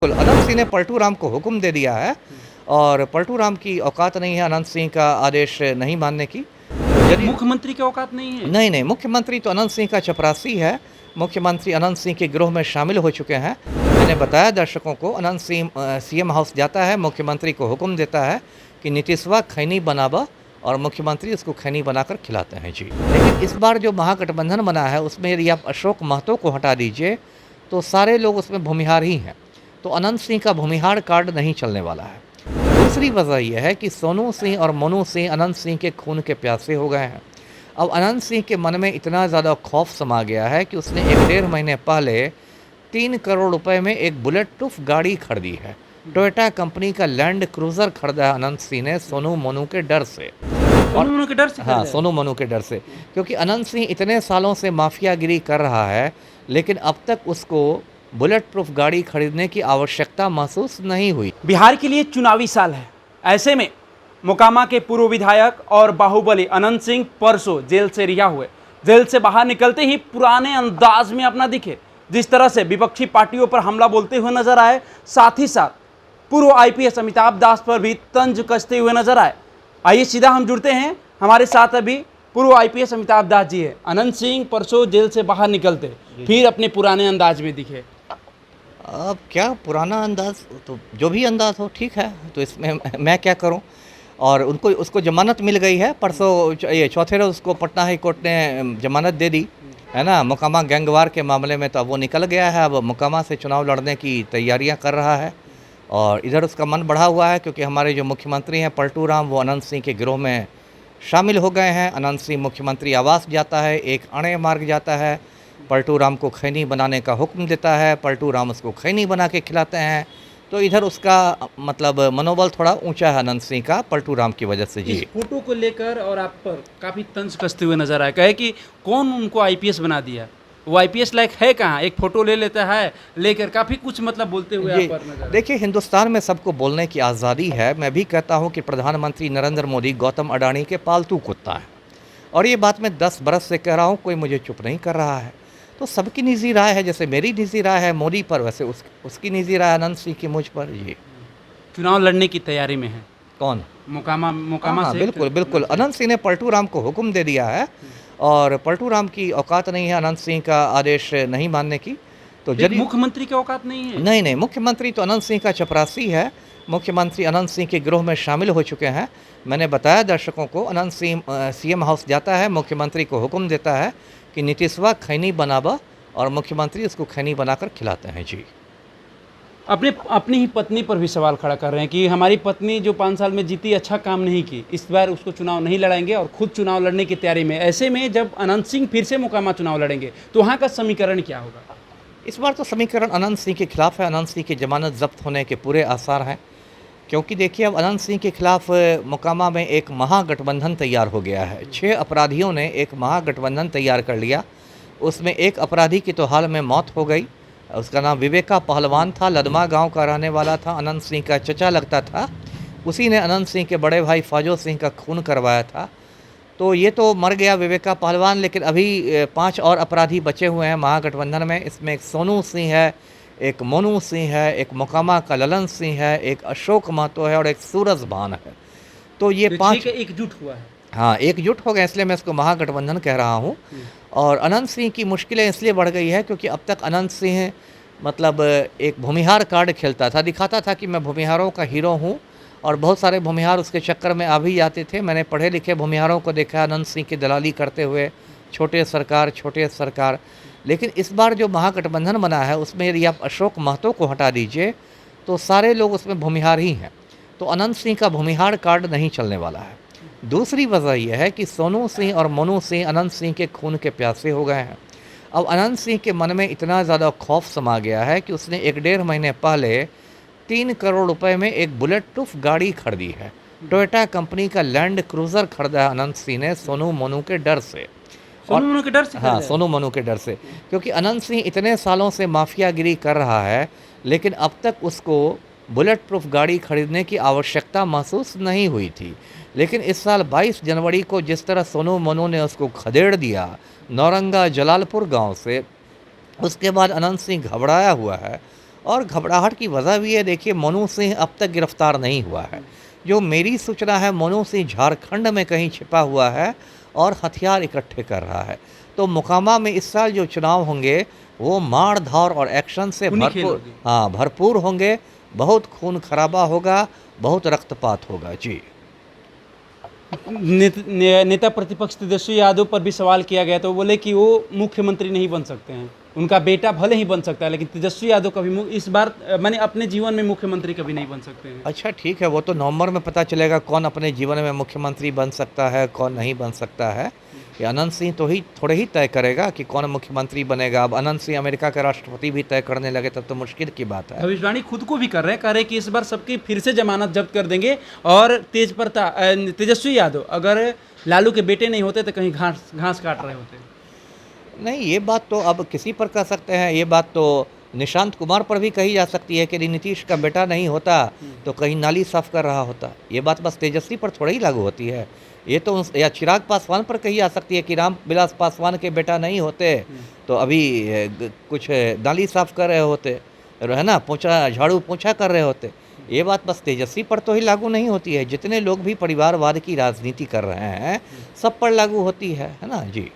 अनंत सिंह ने पलटू राम को हुक्म दे दिया है और पलटू राम की औकात नहीं है अनंत सिंह का आदेश नहीं मानने की। यदि मुख्यमंत्री की औकात नहीं है। नहीं, मुख्यमंत्री तो अनंत सिंह का चपरासी है। मुख्यमंत्री अनंत सिंह के गिरोह में शामिल हो चुके हैं। मैंने बताया दर्शकों को, अनंत सिंह सीएम हाउस जाता है, मुख्यमंत्री को हुक्म देता है कि नीतीशवा खैनी बनावा और मुख्यमंत्री उसको खैनी बनाकर खिलाते हैं जी। लेकिन इस बार जो महागठबंधन बना है उसमें यदि आप अशोक महतो को हटा दीजिए तो सारे लोग उसमें भूमिहार ही हैं। तो अनंत सिंह का भूमिहार कार्ड नहीं चलने वाला है। दूसरी वजह यह है कि सोनू सिंह और मनु सिंह अनंत सिंह के खून के प्यासे हो गए हैं। अब अनंत सिंह के मन में इतना ज़्यादा खौफ समा गया है कि उसने 1-1.5 महीने पहले 3 करोड़ रुपए में एक बुलेट प्रूफ गाड़ी खरीदी है। टोयोटा कंपनी का लैंड क्रूज़र खरीदा है अनंत सिंह ने सोनू मनु के डर से। सोनू मनु के डर से हाँ, सोनू मनु के डर से, क्योंकि अनंत सिंह इतने सालों से माफियागिरी कर रहा है लेकिन अब तक उसको बुलेट प्रूफ गाड़ी खरीदने की आवश्यकता महसूस नहीं हुई। बिहार के लिए चुनावी साल है। ऐसे में मोकामा के पूर्व विधायक और बाहुबली अनंत सिंह परसों जेल से रिहा हुए। जेल से बाहर निकलते ही पुराने अंदाज में अपना दिखे। जिस तरह से विपक्षी पार्टियों पर हमला बोलते हुए नजर आए, साथ ही साथ पूर्व आईपीएस अमिताभ दास पर भी तंज कसते हुए नजर आए। आइए सीधा हम जुड़ते हैं। हमारे साथ अभी पूर्व आईपीएस अमिताभ दास जी है। अनंत सिंह परसों जेल से बाहर निकलते फिर अपने पुराने अंदाज में दिखे। अब क्या पुराना अंदाज, तो जो भी अंदाज हो ठीक है, तो इसमें मैं क्या करूं। और उसको जमानत मिल गई है परसों, ये चौथे रोज उसको पटना हाई कोर्ट ने जमानत दे दी है ना, मोकामा गैंगवार के मामले में। तो अब वो निकल गया है, अब मोकामा से चुनाव लड़ने की तैयारियां कर रहा है। और इधर उसका मन बढ़ा हुआ है क्योंकि हमारे जो मुख्यमंत्री हैं पलटू राम, वो अनंत सिंह के गिरोह में शामिल हो गए हैं। अनंत सिंह मुख्यमंत्री आवास जाता है, एक अणे मार्ग जाता है, पलटू राम को खैनी बनाने का हुक्म देता है, पलटू राम उसको खैनी बना के खिलाते हैं। तो इधर उसका मतलब मनोबल थोड़ा ऊंचा है अनंत सिंह का पलटू राम की वजह से जी। इस फोटो को लेकर और आप पर काफ़ी तंज कसते हुए नजर आए। कहे कि कौन उनको आईपीएस बना दिया, वो आईपीएस लायक है कहाँ, एक फोटो ले लेता है लेकर काफ़ी कुछ मतलब बोलते हुए आप पर नजर आए। देखिए, हिंदुस्तान में सबको बोलने की आज़ादी है। मैं भी कहता हूँ कि प्रधानमंत्री नरेंद्र मोदी गौतम अडानी के पालतू कुत्ता है, और ये बात मैं 10 बरस से कह रहा हूँ, कोई मुझे चुप नहीं कर रहा है। तो सबकी निजी राय है, जैसे मेरी निजी राय है मोदी पर, वैसे उसकी निजी राय अनंत सिंह की मुझ पर। ये चुनाव लड़ने की तैयारी में है कौन? मोकामा हाँ, से। बिल्कुल अनंत सिंह ने पलटू राम को हुक्म दे दिया है और पलटू राम की औकात नहीं है अनंत सिंह का आदेश नहीं मानने की। तो यदि मुख्यमंत्री की औकात नहीं है। नहीं, मुख्यमंत्री तो अनंत सिंह का चपरासी है। मुख्यमंत्री अनंत सिंह के गिरोह में शामिल हो चुके हैं। मैंने बताया दर्शकों को, अनंत सिंह सीएम हाउस जाता है, मुख्यमंत्री को हुक्म देता है कि नीतीशवा खैनी बनावा और मुख्यमंत्री उसको खैनी बनाकर खिलाते हैं जी। अपनी ही पत्नी पर भी सवाल खड़ा कर रहे हैं कि हमारी पत्नी जो 5 साल में जीती, अच्छा काम नहीं की, इस बार उसको चुनाव नहीं लड़ाएंगे और खुद चुनाव लड़ने की तैयारी में। ऐसे में जब अनंत सिंह फिर से मोकामा चुनाव लड़ेंगे तो वहाँ का समीकरण क्या होगा? इस बार तो समीकरण अनंत सिंह के खिलाफ है। अनंत सिंह की जमानत जब्त होने के पूरे आसार हैं, क्योंकि देखिए अब अनंत सिंह के खिलाफ मोकामा में एक महागठबंधन तैयार हो गया है। 6 अपराधियों ने एक महागठबंधन तैयार कर लिया। उसमें एक अपराधी की तो हाल में मौत हो गई। उसका नाम विवेका पहलवान था, लदमा गांव का रहने वाला था, अनंत सिंह का चचा लगता था। उसी ने अनंत सिंह के बड़े भाई फाजो सिंह का खून करवाया था। तो ये तो मर गया विवेका पहलवान, लेकिन अभी 5 और अपराधी बचे हुए हैं महागठबंधन में। इसमें एक सोनू सिंह है, एक मोनू सिंह है, एक मोकामा का ललन सिंह है, एक अशोक महतो है और एक सूरज भान है। तो ये 5 एकजुट हुआ है। हाँ, एकजुट हो गए, इसलिए मैं इसको महागठबंधन कह रहा हूँ। और अनंत सिंह की मुश्किलें इसलिए बढ़ गई है क्योंकि अब तक अनंत सिंह मतलब एक भूमिहार कार्ड खेलता था, दिखाता था कि मैं भूमिहारों का हीरो हूँ, और बहुत सारे भूमिहार उसके चक्कर में आ भी जाते थे। मैंने पढ़े लिखे भूमिहारों को देखा अनंत सिंह की दलाली करते हुए, छोटे सरकार। लेकिन इस बार जो महागठबंधन बना है उसमें यदि आप अशोक महतो को हटा दीजिए तो सारे लोग उसमें भूमिहार ही हैं। तो अनंत सिंह का भूमिहार कार्ड नहीं चलने वाला है। दूसरी वजह यह है कि सोनू सिंह और मनु सिंह अनंत सिंह के खून के प्यासे हो गए हैं। अब अनंत सिंह के मन में इतना ज़्यादा खौफ समा गया है कि उसने 1-1.5 महीने पहले 3 करोड़ रुपए में एक बुलेट प्रूफ गाड़ी खरीदी है। टोयोटा कंपनी का लैंड क्रूज़र खरीदा है अनंत सिंह ने सोनू मनु के डर से। सोनू मनु के डर से? हाँ, सोनू मनु के डर से, क्योंकि अनंत सिंह इतने सालों से माफियागिरी कर रहा है लेकिन अब तक उसको बुलेट प्रूफ गाड़ी खरीदने की आवश्यकता महसूस नहीं हुई थी। लेकिन इस साल 22 जनवरी को जिस तरह सोनू मनु ने उसको खदेड़ दिया नौरंगा जलालपुर गांव से, उसके बाद अनंत सिंह घबराया हुआ है और घबराहट की वजह भी है, देखिए मनु सिंह अब तक गिरफ्तार नहीं हुआ है। जो मेरी सूचना है, मनु सिंह झारखंड में कहीं छिपा हुआ है और हथियार इकट्ठे कर रहा है। तो मोकामा में इस साल जो चुनाव होंगे वो मार धाड़ और एक्शन से खूनी खेल भरपूर, होगी। हाँ भरपूर होंगे। बहुत खून खराबा होगा, बहुत रक्तपात होगा जी। नेता प्रतिपक्ष तेजस्वी यादव पर भी सवाल किया गया, तो बोले कि वो मुख्यमंत्री नहीं बन सकते हैं। उनका बेटा भले ही बन सकता है, लेकिन तेजस्वी यादव कभी इस बार मैंने अपने जीवन में मुख्यमंत्री कभी नहीं बन सकते हैं। अच्छा ठीक है, वो तो नवंबर में पता चलेगा कौन अपने जीवन में मुख्यमंत्री बन सकता है, कौन नहीं बन सकता है। ये अनंत सिंह तो ही थोड़े ही तय करेगा कि कौन मुख्यमंत्री बनेगा। अब अनंत सिंह अमेरिका के राष्ट्रपति भी तय करने लगे तब तो मुश्किल की बात है। भविष्यवाणी खुद को भी कर रहे हैं, कह रहे हैं कि इस बार सबकी फिर से जमानत जब्त कर देंगे, और तेजस्वी यादव अगर लालू के बेटे नहीं होते तो कहीं घास काट रहे होते। नहीं, ये बात तो अब किसी पर कह सकते हैं। ये बात तो निशांत कुमार पर भी कही जा सकती है कि यदि नीतीश का बेटा नहीं होता तो कहीं नाली साफ कर रहा होता। ये बात बस तेजस्वी पर थोड़ा ही लागू होती है। ये तो या चिराग पासवान पर कही जा सकती है कि राम विलास पासवान के बेटा नहीं होते तो अभी कुछ नाली साफ कर रहे होते, है ना, पोछा झाड़ू पोछा कर रहे होते। ये बात बस तेजस्वी पर तो ही लागू नहीं होती है, जितने लोग भी परिवारवाद की राजनीति कर रहे हैं सब पर लागू होती है ना जी।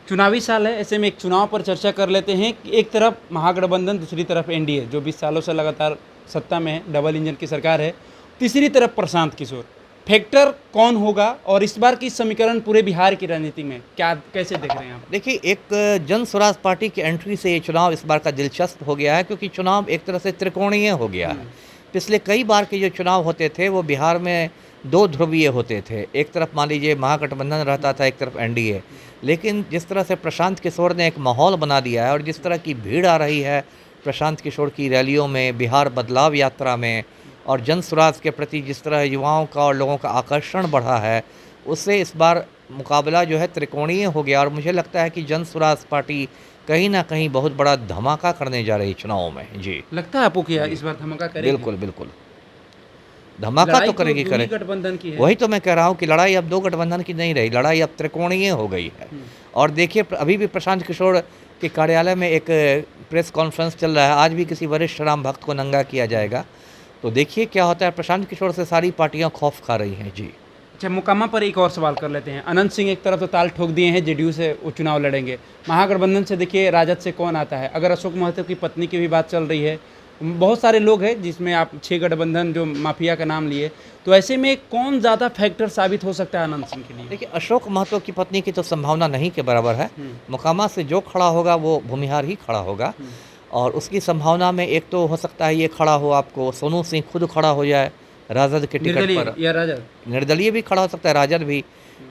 चुनावी साल है, ऐसे में एक चुनाव पर चर्चा कर लेते हैं कि एक तरफ महागठबंधन, दूसरी तरफ एनडीए जो 20 सालों से लगातार सत्ता में है, डबल इंजन की सरकार है, तीसरी तरफ प्रशांत किशोर। फैक्टर कौन होगा और इस बार की समीकरण पूरे बिहार की राजनीति में क्या कैसे देख रहे हैं आप? देखिए, एक जन स्वराज पार्टी की एंट्री से ये चुनाव इस बार का दिलचस्प हो गया है, क्योंकि चुनाव एक तरह से त्रिकोणीय हो गया है। पिछले कई बार के जो चुनाव होते थे वो बिहार में दो ध्रुवीय होते थे। एक तरफ मान लीजिए महागठबंधन रहता था, एक तरफ एनडीए। लेकिन जिस तरह से प्रशांत किशोर ने एक माहौल बना दिया है और जिस तरह की भीड़ आ रही है प्रशांत किशोर की रैलियों में, बिहार बदलाव यात्रा में, और जन स्वराज के प्रति जिस तरह युवाओं का और लोगों का आकर्षण बढ़ा है, उससे इस बार मुकाबला जो है त्रिकोणीय हो गया। और मुझे लगता है कि जन स्वराज पार्टी कहीं ना कहीं बहुत बड़ा धमाका करने जा रही है चुनाव में जी। लगता है आपको कि इस बार धमाका करेगी? बिल्कुल बिल्कुल, धमाका तो करेगी। गठबंधन की है। वही तो मैं कह रहा हूँ कि लड़ाई अब दो गठबंधन की नहीं रही, लड़ाई अब त्रिकोणीय हो गई है। और देखिए, अभी भी प्रशांत किशोर के कार्यालय में एक प्रेस कॉन्फ्रेंस चल रहा है। आज भी किसी वरिष्ठ राम भक्त को नंगा किया जाएगा। तो देखिए क्या होता है। प्रशांत किशोर से सारी पार्टियां खौफ खा रही हैं जी। अच्छा, मोकामा पर एक और सवाल कर लेते हैं। अनंत सिंह एक तरफ तो ताल ठोक दिए हैं, जेडीयू से वो चुनाव लड़ेंगे। महागठबंधन से देखिए राजद से कौन आता है? अगर अशोक महतो की पत्नी की भी बात चल रही है, बहुत सारे लोग हैं जिसमें आप 6 गठबंधन जो माफिया का नाम लिए, तो ऐसे में कौन ज़्यादा फैक्टर साबित हो सकता है अनंत सिंह के लिए? देखिए, अशोक महतो की पत्नी की तो संभावना नहीं के बराबर है। मोकामा से जो खड़ा होगा वो भूमिहार ही खड़ा होगा। और उसकी संभावना में एक तो हो सकता है ये खड़ा हो, आपको सोनू सिंह खुद खड़ा हो जाए राजद के टिकट पर, या राजद निर्दलीय भी खड़ा हो सकता है, राजद भी।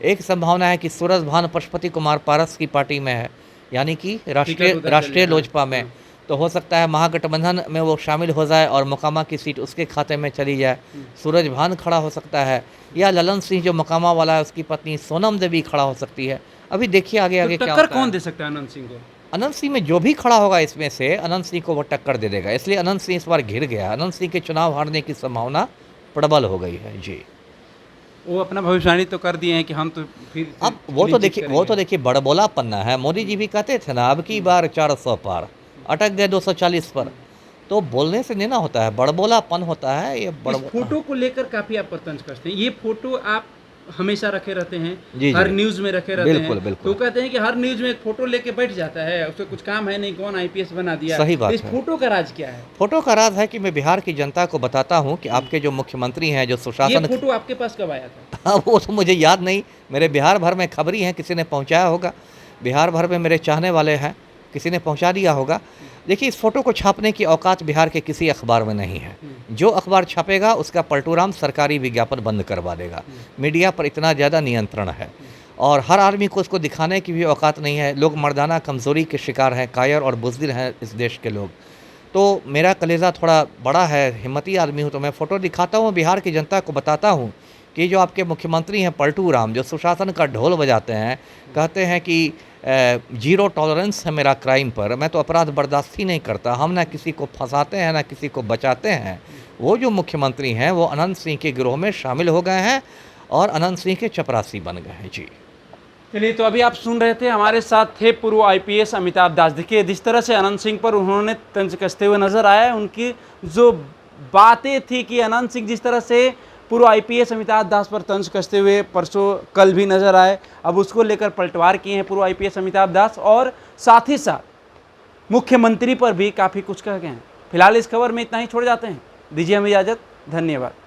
एक संभावना है कि सूरज भान पशुपति कुमार पारस की पार्टी में है, यानी कि राष्ट्रीय लोजपा में, तो हो सकता है महागठबंधन में वो शामिल हो जाए और मोकामा की सीट उसके खाते में चली जाए। सूरज भान खड़ा हो सकता है, या ललन सिंह जो मोकामा वाला है उसकी पत्नी सोनम देवी खड़ा हो सकती है। अभी देखिए आगे आगे क्या होता है। कौन दे सकता है अनंत सिंह को? अनंत सिंह में जो भी खड़ा होगा इसमें से अनंत सिंह को वो टक्कर दे देगा। इसलिए अनंत सिंह इस बार घिर गया। अनंत सिंह के चुनाव हारने की संभावना प्रबल हो गई है जी। वो अपना भविष्यवाणी तो कर दिए हैं कि हम तो फिर अब वो तो देखिए बड़बोला पन्ना है। मोदी जी भी कहते थे ना, अब की बार 400 पार, अटक गए 240 पर। तो बोलने से नहीं ना होता है, बड़बोलापन होता है। ये इस फोटो को लेकर काफी आप तंज कसते हैं। ये फोटो आप हमेशा रखे रहते हैं, जी हर न्यूज में रखे रहते बिल्कुल, हैं। बिल्कुल। तो कहते हैं कि हर न्यूज में एक फोटो लेके बैठ जाता है, उससे कुछ काम है नहीं, कौन आईपीएस बना दिया। सही बात तो इस है। फोटो का राज क्या है? फोटो का राज है कि मैं बिहार की जनता को बताता हूँ कि आपके जो मुख्यमंत्री हैं, जो ये सुशासन, फोटो आपके पास कब आया था? वो तो मुझे याद नहीं। मेरे बिहार भर में खबरी हैं, किसी ने पहुंचाया होगा। बिहार भर में मेरे चाहने वाले हैं, किसी ने पहुंचा दिया होगा। देखिए, इस फोटो को छापने की औकात बिहार के किसी अखबार में नहीं है। जो अखबार छापेगा उसका पलटूराम सरकारी विज्ञापन बंद करवा देगा। मीडिया पर इतना ज़्यादा नियंत्रण है और हर आदमी को उसको दिखाने की भी औकात नहीं है। लोग मर्दाना कमज़ोरी के शिकार हैं, कायर और बुज़दिल हैं इस देश के लोग। तो मेरा कलेजा थोड़ा बड़ा है, हिम्मती आदमी हूँ, तो मैं फ़ोटो दिखाता हूँ, बिहार की जनता को बताता हूँ कि जो आपके मुख्यमंत्री हैं पलटू राम, जो सुशासन का ढोल बजाते हैं, कहते हैं कि जीरो टॉलरेंस है मेरा क्राइम पर, मैं तो अपराध बर्दाश्त ही नहीं करता, हम ना किसी को फंसाते हैं ना किसी को बचाते हैं। वो जो मुख्यमंत्री हैं वो अनंत सिंह के गिरोह में शामिल हो गए हैं और अनंत सिंह के चपरासी बन गए हैं जी। चलिए, तो अभी आप सुन रहे थे, हमारे साथ थे पूर्व आईपीएस अमिताभ दास। देखिए, जिस तरह से अनंत सिंह पर उन्होंने तंज कसते हुए नजर आया, उनकी जो बातें थी कि अनंत सिंह जिस तरह से पूर्व आईपीएस अमिताभ दास पर तंज कसते हुए परसों कल भी नजर आए, अब उसको लेकर पलटवार किए हैं पूर्व आईपीएस अमिताभ दास, और साथ ही साथ मुख्यमंत्री पर भी काफ़ी कुछ कह गए हैं। फिलहाल इस खबर में इतना ही, छोड़ जाते हैं, दीजिए हमें इजाज़त, धन्यवाद।